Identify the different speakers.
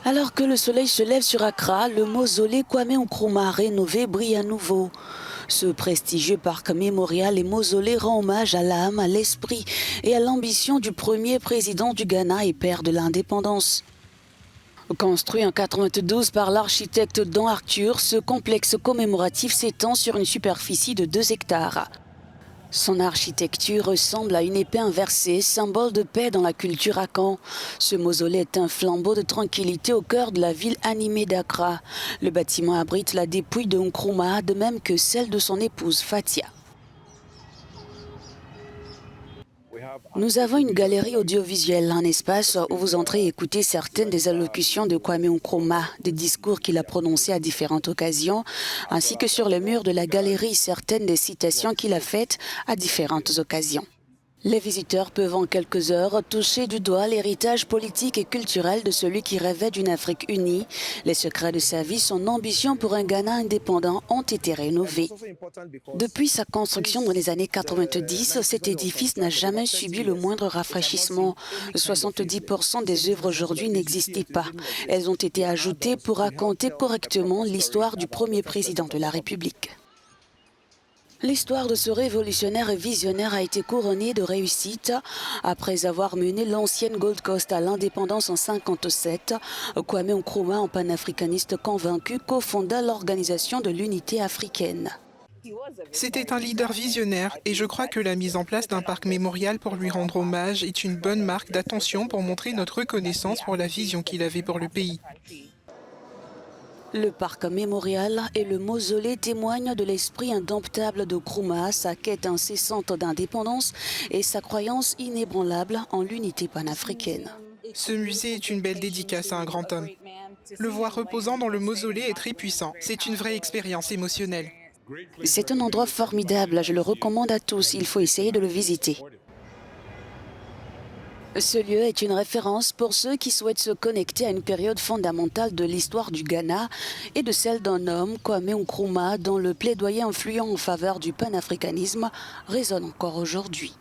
Speaker 1: Alors que le soleil se lève sur Accra, le mausolée Kwame Nkrumah rénové brille à nouveau. Ce prestigieux parc mémorial et mausolée rend hommage à l'âme, à l'esprit et à l'ambition du premier président du Ghana et père de l'indépendance. Construit en 92 par l'architecte Don Arthur, ce complexe commémoratif s'étend sur une superficie de 2 hectares. Son architecture ressemble à une épée inversée, symbole de paix dans la culture Akan. Ce mausolée est un flambeau de tranquillité au cœur de la ville animée d'Accra. Le bâtiment abrite la dépouille de Nkrumah, de même que celle de son épouse Fatia. Nous avons une galerie audiovisuelle, un espace où vous entrez et écoutez certaines des allocutions de Kwame Nkrumah, des discours qu'il a prononcés à différentes occasions, ainsi que sur le mur de la galerie certaines des citations qu'il a faites à différentes occasions. Les visiteurs peuvent en quelques heures toucher du doigt l'héritage politique et culturel de celui qui rêvait d'une Afrique unie. Les secrets de sa vie, son ambition pour un Ghana indépendant ont été rénovés. Depuis sa construction dans les années 90, cet édifice n'a jamais subi le moindre rafraîchissement. 70% des œuvres aujourd'hui n'existaient pas. Elles ont été ajoutées pour raconter correctement l'histoire du premier président de la République. L'histoire de ce révolutionnaire et visionnaire a été couronnée de réussite. Après avoir mené l'ancienne Gold Coast à l'indépendance en 1957, Kwame Nkrumah, un panafricaniste convaincu, cofonda l'Organisation de l'Unité africaine.
Speaker 2: C'était un leader visionnaire et je crois que la mise en place d'un parc mémorial pour lui rendre hommage est une bonne marque d'attention pour montrer notre reconnaissance pour la vision qu'il avait pour le pays.
Speaker 1: Le parc mémorial et le mausolée témoignent de l'esprit indomptable de Nkrumah, sa quête incessante d'indépendance et sa croyance inébranlable en l'unité panafricaine.
Speaker 2: Ce musée est une belle dédicace à un grand homme. Le voir reposant dans le mausolée est très puissant. C'est une vraie expérience émotionnelle.
Speaker 1: C'est un endroit formidable, je le recommande à tous, il faut essayer de le visiter. Ce lieu est une référence pour ceux qui souhaitent se connecter à une période fondamentale de l'histoire du Ghana et de celle d'un homme, Kwame Nkrumah, dont le plaidoyer influent en faveur du panafricanisme résonne encore aujourd'hui.